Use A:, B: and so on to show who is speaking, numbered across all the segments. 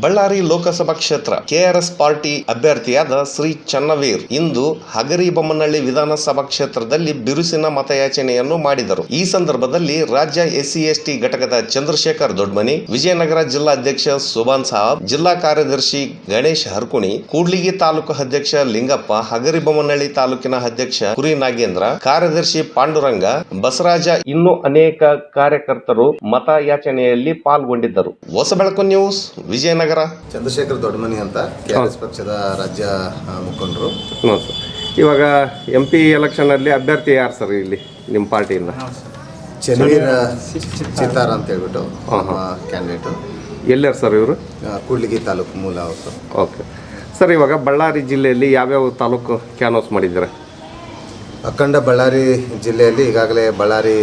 A: ಬಳ್ಳಾರಿ ಲೋಕಸಭಾ ಕ್ಷೇತ್ರ KRS party ಅಭ್ಯರ್ಥಿಯಾದ Shri Channaveer ಇಂದು ಹಗರಿಬೊಮ್ಮನಹಳ್ಳಿ ವಿಧಾನಸಭಾ ಕ್ಷೇತ್ರದಲ್ಲಿ ಬಿರುಸಿನ ಮತಯಾಚನೆಯನ್ನು ಮಾಡಿದರು. ಈ ಸಂದರ್ಭದಲ್ಲಿ ರಾಜ್ಯ SC/ST ಘಟಕದ ಚಂದ್ರಶೇಖರ್ ದೊಡ್ಮನಿ, ವಿಜಯನಗರ ಜಿಲ್ಲಾಧ್ಯಕ್ಷ ಸುಭಾನ್ ಸಾಹಬ್, ಜಿಲ್ಲಾ ಕಾರ್ಯದರ್ಶಿ ಗಣೇಶ್ ಹರ್ಕುಣಿ, ಕೂಡ್ಲಿಗಿ ತಾಲೂಕು ಅಧ್ಯಕ್ಷ ಲಿಂಗಪ್ಪ, ಹಗರಿಬೊಮ್ಮನಹಳ್ಳಿ ತಾಲೂಕಿನ ಅಧ್ಯಕ್ಷ ಕುರಿ ನಾಗೇಂದ್ರ, ಕಾರ್ಯದರ್ಶಿ ಪಾಂಡುರಂಗ, ಬಸವರಾಜ ಇನ್ನೂ ಅನೇಕ ಕಾರ್ಯಕರ್ತರು ಮತಯಾಚನೆಯಲ್ಲಿ ಪಾಲ್ಗೊಂಡಿದ್ದರು. ಹೊಸಬೆಳಕು ನ್ಯೂಸ್, ವಿಜಯನಗರ.
B: ಚಂದ್ರಶೇಖರ್ ದೊಡ್ಮನಿ ಅಂತ ಕೆಆರ್ಎಸ್ ಪಕ್ಷದ ರಾಜ್ಯ ಮುಖಂಡರು.
C: ಇವಾಗ MP ಎಲೆಕ್ಷನ್ ಅಲ್ಲಿ ಅಭ್ಯರ್ಥಿ ಯಾರು ಸರ್ ಇಲ್ಲಿ ನಿಮ್ಮ ಪಾರ್ಟಿಯಿಂದ?
B: ಚನ್ನವೀರ್ ಚಿತ್ತಾರ ಅಂತ ಹೇಳ್ಬಿಟ್ಟು ಕ್ಯಾಂಡಿಡೇಟು.
C: ಎಲ್ಲಾರು ಸರ್ ಇವರು?
B: ಕೂಡ್ಲಿಗಿ ತಾಲೂಕು ಮೂಲ ಅವರು.
C: ಓಕೆ ಸರ್, ಇವಾಗ ಬಳ್ಳಾರಿ ಜಿಲ್ಲೆಯಲ್ಲಿ ಯಾವ್ಯಾವ ತಾಲೂಕು ಕ್ಯಾನ್ವಾಸ್ ಮಾಡಿದ್ದಾರೆ?
B: ಅಖಂಡ ಬಳ್ಳಾರಿ ಜಿಲ್ಲೆಯಲ್ಲಿ ಈಗಾಗಲೇ ಬಳ್ಳಾರಿ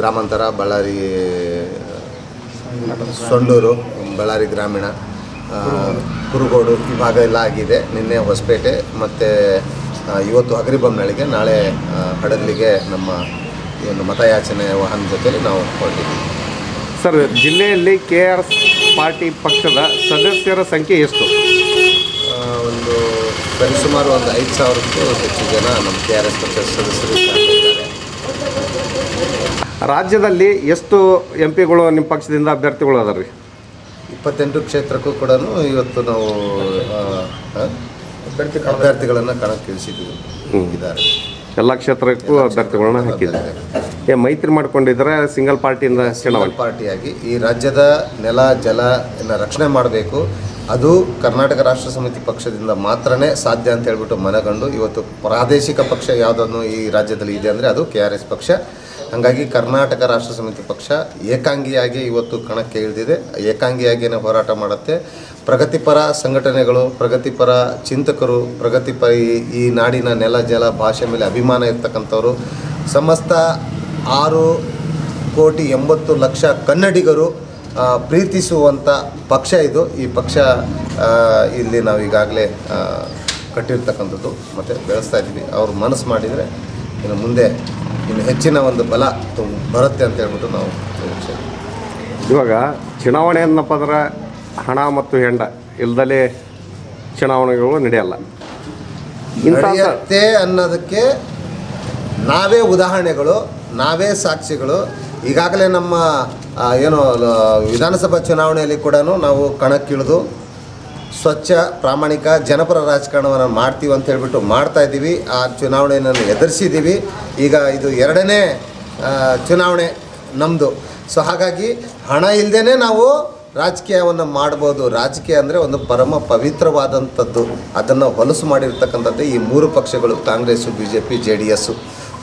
B: ಗ್ರಾಮಾಂತರ, ಬಳ್ಳಾರಿ ಸೊಂಡೂರು, ಬಳ್ಳಾರಿ ಗ್ರಾಮೀಣ, ಕುರುಗೋಡು ಈ ಭಾಗ ಎಲ್ಲ ಆಗಿದೆ. ನಿನ್ನೆ ಹೊಸಪೇಟೆ ಮತ್ತು ಇವತ್ತು ಹಗರಿಬೊಮ್ಮನಹಳ್ಳಿಗೆ, ನಾಳೆ ಹಡಗಲಿಗೆ ನಮ್ಮ ಈ ಒಂದು ಮತಯಾಚನೆ ವಾಹನ ಜೊತೆಲಿ ನಾವು ಹೊರಟಿದ್ದೀವಿ.
C: ಸರ್, ಜಿಲ್ಲೆಯಲ್ಲಿ KRS ಪಾರ್ಟಿ ಪಕ್ಷದ ಸದಸ್ಯರ ಸಂಖ್ಯೆ ಎಷ್ಟು?
B: ಒಂದು ಸರಿಸುಮಾರು ಒಂದು 5,000ಕ್ಕೂ ಹೆಚ್ಚು ಜನ ನಮ್ಮ KRS ಪಕ್ಷದ ಸದಸ್ಯರು ಇದ್ದಾರೆ.
C: ರಾಜ್ಯದಲ್ಲಿ ಎಷ್ಟು MP ಗಳು ನಿಮ್ಮ ಪಕ್ಷದಿಂದ ಅಭ್ಯರ್ಥಿಗಳು ಅದಾರ ರೀ?
B: 28 ಕ್ಷೇತ್ರಕ್ಕೂ ಕೂಡ ಇವತ್ತು ನಾವು ಅಭ್ಯರ್ಥಿಗಳನ್ನು ಕಣಕ್ಕಿಳಿಸಿದ್ದೀವಿ ಇದ್ದಾರೆ.
C: ಎಲ್ಲ ಕ್ಷೇತ್ರಕ್ಕೂ ಅಭ್ಯರ್ಥಿಗಳನ್ನ ಹಾಕಿದ್ದಾರೆ. ಮೈತ್ರಿ ಮಾಡ್ಕೊಂಡಿದ್ರೆ ಸಿಂಗಲ್ ಪಾರ್ಟಿಯಿಂದ ಚುನಾವಣೆ
B: ಪಾರ್ಟಿಯಾಗಿ ಈ ರಾಜ್ಯದ ನೆಲ ಜಲ ರಕ್ಷಣೆ ಮಾಡಬೇಕು, ಅದು ಕರ್ನಾಟಕ ರಾಷ್ಟ್ರ ಸಮಿತಿ ಪಕ್ಷದಿಂದ ಮಾತ್ರನೇ ಸಾಧ್ಯ ಅಂತ ಹೇಳ್ಬಿಟ್ಟು ಮನಗಂಡು ಇವತ್ತು ಪ್ರಾದೇಶಿಕ ಪಕ್ಷ ಯಾವುದನ್ನು ಈ ರಾಜ್ಯದಲ್ಲಿ ಇದೆ ಅಂದರೆ ಅದು KRS ಪಕ್ಷ. ಹಾಗಾಗಿ ಕರ್ನಾಟಕ ರಾಷ್ಟ್ರ ಸಮಿತಿ ಪಕ್ಷ ಏಕಾಂಗಿಯಾಗಿ ಇವತ್ತು ಕಣಕ್ಕೆ ಇಳಿದಿದೆ. ಏಕಾಂಗಿಯಾಗಿಯೇ ಹೋರಾಟ ಮಾಡುತ್ತೆ. ಪ್ರಗತಿಪರ ಸಂಘಟನೆಗಳು, ಪ್ರಗತಿಪರ ಚಿಂತಕರು, ಪ್ರಗತಿಪರ ಈ ನಾಡಿನ ನೆಲ ಜಲ ಭಾಷೆ ಮೇಲೆ ಅಭಿಮಾನ ಇರ್ತಕ್ಕಂಥವ್ರು, ಸಮಸ್ತ 6,80,00,000 ಕನ್ನಡಿಗರು ಪ್ರೀತಿಸುವಂಥ ಪಕ್ಷ ಇದು. ಈ ಪಕ್ಷ ಇಲ್ಲಿ ನಾವು ಈಗಾಗಲೇ ಕಟ್ಟಿರ್ತಕ್ಕಂಥದ್ದು ಮತ್ತು ಬೆಳೆಸ್ತಾ ಇದ್ದೀವಿ. ಅವ್ರು ಮನಸ್ಸು ಮಾಡಿದರೆ ಇನ್ನು ಮುಂದೆ ಇನ್ನು ಹೆಚ್ಚಿನ ಒಂದು ಬಲ ಬರುತ್ತೆ ಅಂತ ಹೇಳ್ಬಿಟ್ಟು ನಾವು ನಿರೀಕ್ಷೆ.
C: ಇವಾಗ ಚುನಾವಣೆ ಅನ್ನಪ್ಪ ಅಂದ್ರೆ ಹಣ ಮತ್ತು ಹೆಂಡ ಇಲ್ದಲೇ ಚುನಾವಣೆಗಳು ನಡೆಯಲ್ಲ.
B: ನಡೆಯುತ್ತೆ ಅನ್ನೋದಕ್ಕೆ ನಾವೇ ಉದಾಹರಣೆಗಳು, ನಾವೇ ಸಾಕ್ಷಿಗಳು. ಈಗಾಗಲೇ ನಮ್ಮ ಏನು ವಿಧಾನಸಭಾ ಚುನಾವಣೆಯಲ್ಲಿ ಕೂಡ ನಾವು ಕಣಕ್ಕಿಳಿದು ಸ್ವಚ್ಛ, ಪ್ರಾಮಾಣಿಕ, ಜನಪರ ರಾಜಕಾರಣವನ್ನು ಮಾಡ್ತೀವಿ ಅಂತ ಹೇಳ್ಬಿಟ್ಟು ಮಾಡ್ತಾಯಿದ್ದೀವಿ. ಆ ಚುನಾವಣೆಯನ್ನು ಎದುರಿಸಿದ್ದೀವಿ. ಈಗ ಇದು 2ನೇ ಚುನಾವಣೆ ನಮ್ಮದು. ಸೊ ಹಾಗಾಗಿ ಹಣ ಇಲ್ಲದೇ ನಾವು ರಾಜಕೀಯವನ್ನು ಮಾಡ್ಬೋದು. ರಾಜಕೀಯ ಅಂದರೆ ಒಂದು ಪರಮ ಪವಿತ್ರವಾದಂಥದ್ದು. ಅದನ್ನು ಹೊಲಸು ಮಾಡಿರ್ತಕ್ಕಂಥದ್ದು ಈ 3 ಪಕ್ಷಗಳು, ಕಾಂಗ್ರೆಸ್ಸು, BJP, JDS.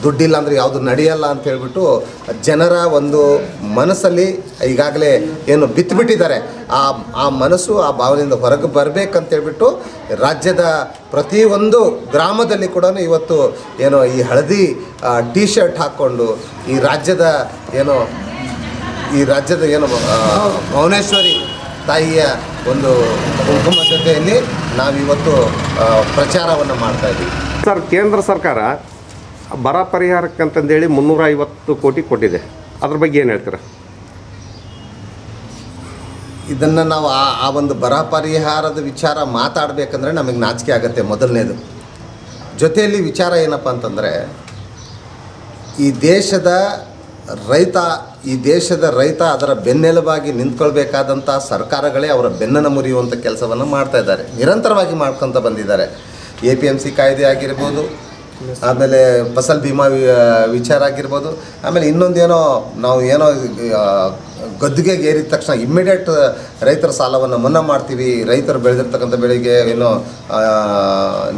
B: ದುಡ್ಡಿಲ್ಲ ಅಂದರೆ ಯಾವುದು ನಡೆಯಲ್ಲ ಅಂತ ಹೇಳ್ಬಿಟ್ಟು ಜನರ ಒಂದು ಮನಸ್ಸಲ್ಲಿ ಈಗಾಗಲೇ ಏನು ಬಿತ್ತುಬಿಟ್ಟಿದ್ದಾರೆ. ಆ ಮನಸ್ಸು, ಆ ಭಾವನೆಯಿಂದ ಹೊರಗೆ ಬರಬೇಕಂತೇಳ್ಬಿಟ್ಟು ರಾಜ್ಯದ ಪ್ರತಿಯೊಂದು ಗ್ರಾಮದಲ್ಲಿ ಕೂಡ ಇವತ್ತು ಏನೋ ಈ ಹಳದಿ T-ಶರ್ಟ್ ಹಾಕ್ಕೊಂಡು ಈ ರಾಜ್ಯದ ಏನು ಭುವನೇಶ್ವರಿ ತಾಯಿಯ ಒಂದು ಕುಂಕುಮ ಜೊತೆಯಲ್ಲಿ ನಾವಿವತ್ತು ಪ್ರಚಾರವನ್ನು ಮಾಡ್ತಾಯಿದ್ದೀವಿ.
C: ಸರ್, ಕೇಂದ್ರ ಸರ್ಕಾರ ಬರ ಪರಿಹಾರಕ್ಕಂತಂದೇಳಿ 350 ಕೋಟಿ ಕೊಟ್ಟಿದೆ. ಅದ್ರ ಬಗ್ಗೆ ಏನು ಹೇಳ್ತೀರಾ?
B: ಇದನ್ನು ನಾವು ಆ ಒಂದು ಬರ ಪರಿಹಾರದ ವಿಚಾರ ಮಾತಾಡಬೇಕಂದ್ರೆ ನಮಗೆ ನಾಚಿಕೆ ಆಗುತ್ತೆ. ಮೊದಲನೇದು. ಜೊತೆಯಲ್ಲಿ ವಿಚಾರ ಏನಪ್ಪ ಅಂತಂದರೆ, ಈ ದೇಶದ ರೈತ ಅದರ ಬೆನ್ನೆಲುಬಾಗಿ ನಿಂತ್ಕೊಳ್ಬೇಕಾದಂಥ ಸರ್ಕಾರಗಳೇ ಅವರ ಬೆನ್ನನ್ನು ಮುರಿಯುವಂಥ ಕೆಲಸವನ್ನು ಮಾಡ್ತಾ ಇದ್ದಾರೆ. ನಿರಂತರವಾಗಿ ಮಾಡ್ಕೊತ ಬಂದಿದ್ದಾರೆ. APMC ಕಾಯ್ದೆ ಆಗಿರ್ಬೋದು, ಆಮೇಲೆ ಫಸಲ್ ಬಿಮಾ ವಿಚಾರ ಆಗಿರ್ಬೋದು, ಆಮೇಲೆ ಇನ್ನೊಂದೇನೋ ನಾವು ಗದ್ದುಗೆ ಏರಿದ ತಕ್ಷಣ ಇಮ್ಮಿಡಿಯೇಟ್ ರೈತರ ಸಾಲವನ್ನು ಮನ್ನಾ ಮಾಡ್ತೀವಿ, ರೈತರು ಬೆಳೆದಿರ್ತಕ್ಕಂಥ ಬೆಳೆಗೆ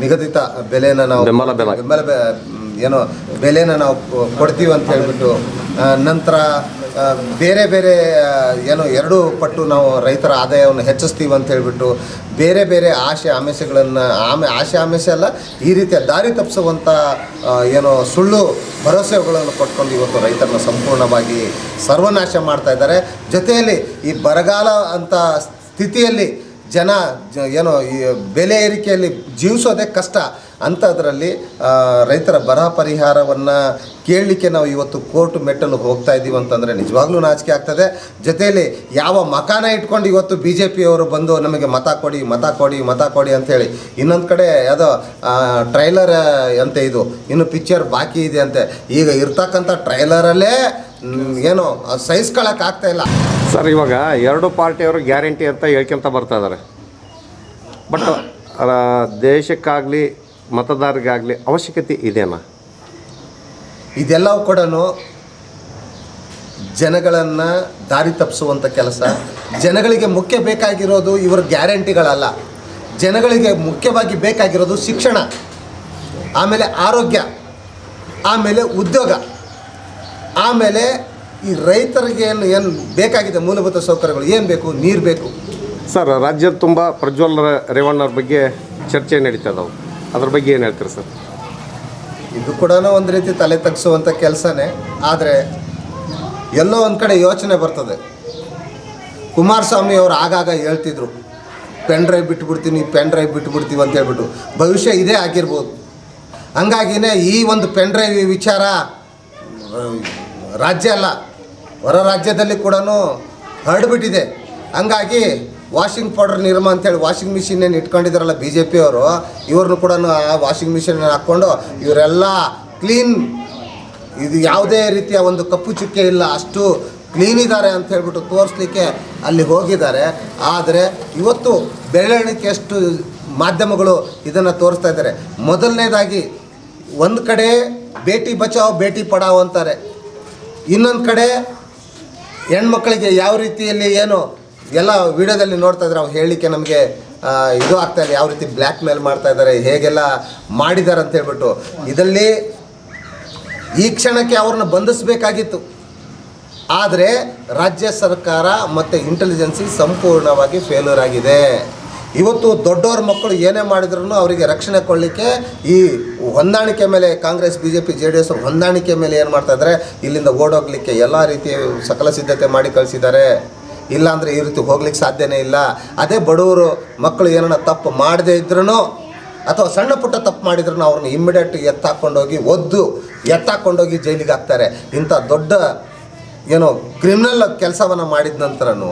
B: ನಿಗದಿತ ಬೆಲೆನ ನಾವು ಬೆಲೆನ ನಾವು ಕೊಡ್ತೀವಿ ಅಂತ ಹೇಳ್ಬಿಟ್ಟು, ನಂತರ ಬೇರೆ 2 ಪಟ್ಟು ನಾವು ರೈತರ ಆದಾಯವನ್ನು ಹೆಚ್ಚಿಸ್ತೀವಿ ಅಂತ ಹೇಳ್ಬಿಟ್ಟು ಬೇರೆ ಆಶೆ ಆಮಿಷಗಳನ್ನು ಆಮಿಷ ಅಲ್ಲ, ಈ ರೀತಿಯ ದಾರಿ ತಪ್ಪಿಸುವಂಥ ಸುಳ್ಳು ಭರವಸೆಗಳನ್ನು ಕೊಟ್ಕೊಂಡು ಇವತ್ತು ರೈತರನ್ನ ಸಂಪೂರ್ಣವಾಗಿ ಸರ್ವನಾಶ ಮಾಡ್ತಾ ಇದ್ದಾರೆ. ಜೊತೆಯಲ್ಲಿ ಈ ಬರಗಾಲ ಅಂತ ಸ್ಥಿತಿಯಲ್ಲಿ ಏನೋ ಈ ಬೆಲೆ ಏರಿಕೆಯಲ್ಲಿ ಜೀವಿಸೋದೇ ಕಷ್ಟ ಅಂಥದ್ರಲ್ಲಿ ರೈತರ ಬರ ಪರಿಹಾರವನ್ನು ಕೇಳಲಿಕ್ಕೆ ನಾವು ಇವತ್ತು ಕೋರ್ಟ್ ಮೆಟ್ಟಲು ಹೋಗ್ತಾ ಇದ್ದೀವಿ ಅಂತಂದರೆ ನಿಜವಾಗ್ಲೂ ನಾಚಿಕೆ ಆಗ್ತದೆ. ಜೊತೆಯಲ್ಲಿ ಯಾವ ಮಕಾನ ಇಟ್ಕೊಂಡು ಇವತ್ತು BJP ಅವರು ಬಂದು ನಮಗೆ ಮತ ಕೊಡಿ ಅಂಥೇಳಿ, ಇನ್ನೊಂದು ಕಡೆ ಯಾವುದೋ ಟ್ರೈಲರ್ ಅಂತೆ, ಇದು ಇನ್ನು ಪಿಕ್ಚರ್ ಬಾಕಿ ಇದೆ ಅಂತೆ. ಈಗ ಇರ್ತಕ್ಕಂಥ ಟ್ರೈಲರಲ್ಲೇ ಏನೋ ಸಹಿಸ್ಕೊಳ್ಳೋಕ್ಕಾಗ್ತಾ ಇಲ್ಲ
C: ಸರ್. ಇವಾಗ ಎರಡು ಪಾರ್ಟಿಯವರು ಗ್ಯಾರಂಟಿ ಅಂತ ಹೇಳ್ಕೊಂತ ಬರ್ತಾ ಇದ್ದಾರೆ. ಬಟ್ ದೇಶಕ್ಕಾಗಲಿ ಮತದಾರರಿಗಾಗಲಿ ಅವಶ್ಯಕತೆ ಇದೆನಾ?
B: ಇದೆಲ್ಲವೂ ಕೂಡ ಜನಗಳನ್ನು ದಾರಿ ತಪ್ಪಿಸುವಂಥ ಕೆಲಸ. ಜನಗಳಿಗೆ ಮುಖ್ಯ ಬೇಕಾಗಿರೋದು ಇವರ ಗ್ಯಾರಂಟಿಗಳಲ್ಲ. ಜನಗಳಿಗೆ ಮುಖ್ಯವಾಗಿ ಬೇಕಾಗಿರೋದು ಶಿಕ್ಷಣ, ಆಮೇಲೆ ಆರೋಗ್ಯ, ಆಮೇಲೆ ಉದ್ಯೋಗ, ಆಮೇಲೆ ಈ ರೈತರಿಗೆ ಏನು ಬೇಕಾಗಿದೆ ಮೂಲಭೂತ ಸೌಕರ್ಯಗಳು ಏನು ಬೇಕು? ನೀರು ಬೇಕು.
C: ಸರ್, ರಾಜ್ಯದ ತುಂಬ ಪ್ರಜ್ವಲ್ ರೇವಣ್ಣವ್ರ ಬಗ್ಗೆ ಚರ್ಚೆ ನಡೀತದವು, ಅದ್ರ ಬಗ್ಗೆ ಏನು ಹೇಳ್ತೀರಿ ಸರ್?
B: ಇದು ಕೂಡ ಒಂದು ರೀತಿ ತಲೆ ತಗ್ಗಿಸುವಂಥ ಕೆಲಸನೇ. ಆದರೆ ಎಲ್ಲೋ ಒಂದು ಕಡೆ ಯೋಚನೆ ಬರ್ತದೆ. ಕುಮಾರಸ್ವಾಮಿ ಅವರು ಆಗಾಗ ಹೇಳ್ತಿದ್ರು, ಪೆನ್ ಡ್ರೈವ್ ಬಿಟ್ಬಿಡ್ತೀವಿ ಅಂತ ಹೇಳ್ಬಿಟ್ಟು. ಭವಿಷ್ಯ ಇದೇ ಆಗಿರ್ಬೋದು. ಹಂಗಾಗಿನೇ ಈ ಒಂದು ಪೆನ್ ಡ್ರೈವ್ ವಿಚಾರ ರಾಜ್ಯ ಅಲ್ಲ, ಹೊರ ರಾಜ್ಯದಲ್ಲಿ ಕೂಡ ಹರಡ್ಬಿಟ್ಟಿದೆ. ಹಂಗಾಗಿ ವಾಷಿಂಗ್ ಪೌಡರ್ ನಿರ್ಮಾ ಅಂತೇಳಿ ವಾಷಿಂಗ್ ಮಿಷಿನ್ ಏನು ಇಟ್ಕೊಂಡಿದ್ದಾರಲ್ಲ BJP ಅವರು, ಇವ್ರನ್ನೂ ಕೂಡ ಆ ವಾಷಿಂಗ್ ಮಿಷಿನ್ ಹಾಕ್ಕೊಂಡು ಇವರೆಲ್ಲ ಕ್ಲೀನ್, ಇದು ಯಾವುದೇ ರೀತಿಯ ಒಂದು ಕಪ್ಪು ಚುಕ್ಕೆ ಇಲ್ಲ, ಅಷ್ಟು ಕ್ಲೀನ್ ಇದ್ದಾರೆ ಅಂತ ಹೇಳ್ಬಿಟ್ಟು ತೋರಿಸ್ಲಿಕ್ಕೆ ಅಲ್ಲಿ ಹೋಗಿದ್ದಾರೆ. ಆದರೆ ಇವತ್ತು ಬೆರಳೆಣಿಕೆಯಷ್ಟು ಮಾಧ್ಯಮಗಳು ಇದನ್ನು ತೋರಿಸ್ತಾ ಇದ್ದಾರೆ. ಮೊದಲನೇದಾಗಿ ಒಂದು ಕಡೆ ಬೇಟಿ ಬಚಾವ್ ಬೇಟಿ ಪಡಾವ್ ಅಂತಾರೆ, ಇನ್ನೊಂದು ಕಡೆ ಹೆಣ್ಮಕ್ಳಿಗೆ ಯಾವ ರೀತಿಯಲ್ಲಿ ಏನು ಎಲ್ಲ ವಿಡಿಯೋದಲ್ಲಿ ನೋಡ್ತಾ ಇದ್ದಾರೆ. ಅವ್ರು ಹೇಳಲಿಕ್ಕೆ ನಮಗೆ ಇದು ಆಗ್ತಾಯಿಲ್ಲ, ಯಾವ ರೀತಿ ಬ್ಲ್ಯಾಕ್ ಮೇಲ್ ಮಾಡ್ತಾ ಇದ್ದಾರೆ, ಹೇಗೆಲ್ಲ ಮಾಡಿದ್ದಾರೆ ಅಂತ ಹೇಳ್ಬಿಟ್ಟು. ಇದರಲ್ಲಿ ಈ ಕ್ಷಣಕ್ಕೆ ಅವ್ರನ್ನ ಬಂಧಿಸಬೇಕಾಗಿತ್ತು. ಆದರೆ ರಾಜ್ಯ ಸರ್ಕಾರ ಮತ್ತು ಇಂಟೆಲಿಜೆನ್ಸಿ ಸಂಪೂರ್ಣವಾಗಿ ಫೇಲ್ಯೂರ್ ಆಗಿದೆ. ಇವತ್ತು ದೊಡ್ಡವ್ರ ಮಕ್ಕಳು ಏನೇ ಮಾಡಿದ್ರೂ ಅವರಿಗೆ ರಕ್ಷಣೆ ಕೊಡಲಿಕ್ಕೆ ಈ ಹೊಂದಾಣಿಕೆ ಮೇಲೆ ಕಾಂಗ್ರೆಸ್ BJP JDS ಹೊಂದಾಣಿಕೆ ಮೇಲೆ ಏನು ಮಾಡ್ತಾಯಿದ್ದಾರೆ, ಇಲ್ಲಿಂದ ಓಡೋಗ್ಲಿಕ್ಕೆ ಎಲ್ಲ ರೀತಿಯ ಸಕಲ ಸಿದ್ಧತೆ ಮಾಡಿ ಕಳಿಸಿದ್ದಾರೆ. ಇಲ್ಲಾಂದರೆ ಈ ರೀತಿ ಹೋಗ್ಲಿಕ್ಕೆ ಸಾಧ್ಯನೇ ಇಲ್ಲ. ಅದೇ ಬಡವರು ಮಕ್ಕಳು ಏನಾರ ತಪ್ಪು ಮಾಡದೇ ಇದ್ರೂ ಅಥವಾ ಸಣ್ಣ ಪುಟ್ಟ ತಪ್ಪು ಮಾಡಿದ್ರೂ ಅವ್ರನ್ನ ಇಮ್ಮಿಡಿಯೇಟ್ ಎತ್ತಾಕೊಂಡೋಗಿ ಜೈಲಿಗೆ ಹಾಕ್ತಾರೆ. ಇಂಥ ದೊಡ್ಡ ಏನೋ ಕ್ರಿಮಿನಲ್ ಕೆಲಸವನ್ನು ಮಾಡಿದ ನಂತರನೂ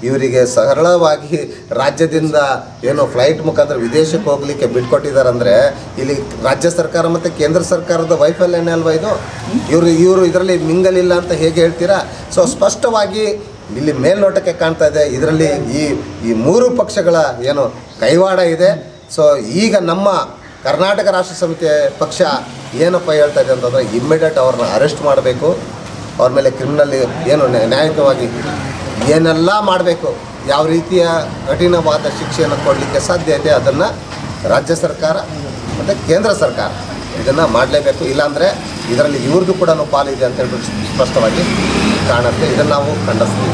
B: ಇವರಿಗೆ ಸರಳವಾಗಿ ರಾಜ್ಯದಿಂದ ಏನೋ ಫ್ಲೈಟ್ ಮುಖಾಂತರ ವಿದೇಶಕ್ಕೆ ಹೋಗಲಿಕ್ಕೆ ಬಿಟ್ಕೊಟ್ಟಿದ್ದಾರೆ. ಅಂದರೆ ಇಲ್ಲಿ ರಾಜ್ಯ ಸರ್ಕಾರ ಮತ್ತು ಕೇಂದ್ರ ಸರ್ಕಾರದ ವೈಫಲ್ಯನೇ ಅಲ್ವಾ ಇದು? ಇವರು ಇದರಲ್ಲಿ ಮಿಂಗಲಿಲ್ಲ ಅಂತ ಹೇಗೆ ಹೇಳ್ತೀರಾ? ಸೊ ಸ್ಪಷ್ಟವಾಗಿ ಇಲ್ಲಿ ಮೇಲ್ನೋಟಕ್ಕೆ ಕಾಣ್ತಾ ಇದೆ, ಇದರಲ್ಲಿ ಈ ಮೂರು ಪಕ್ಷಗಳ ಏನು ಕೈವಾಡ ಇದೆ. ಸೊ ಈಗ ನಮ್ಮ ಕರ್ನಾಟಕ ರಾಷ್ಟ್ರ ಸಮಿತಿ ಪಕ್ಷ ಏನಪ್ಪ ಹೇಳ್ತಾ ಇದೆ ಅಂತಂದರೆ, ಇಮ್ಮಿಡಿಯೇಟ್ ಅವ್ರನ್ನ ಅರೆಸ್ಟ್ ಮಾಡಬೇಕು, ಅವ್ರ ಮೇಲೆ ಕ್ರಿಮಿನಲ್ ಏನು ನ್ಯಾಯಿಕವಾಗಿ ಏನೆಲ್ಲ ಮಾಡಬೇಕು, ಯಾವ ರೀತಿಯ ಕಠಿಣವಾದ ಶಿಕ್ಷೆಯನ್ನು ಕೊಡಲಿಕ್ಕೆ ಸಾಧ್ಯ ಇದೆ ಅದನ್ನು ರಾಜ್ಯ ಸರ್ಕಾರ ಮತ್ತು ಕೇಂದ್ರ ಸರ್ಕಾರ ಇದನ್ನು ಮಾಡಲೇಬೇಕು. ಇಲ್ಲಾಂದರೆ ಇದರಲ್ಲಿ ಇವ್ರದ್ದು ಕೂಡ ಪಾಲಿದೆ ಅಂತ ಹೇಳ್ಬಿಟ್ಟು ಸ್ಪಷ್ಟವಾಗಿ ಕಾಣುತ್ತೆ. ಇದನ್ನು ನಾವು ಖಂಡಿಸ್ತೀವಿ.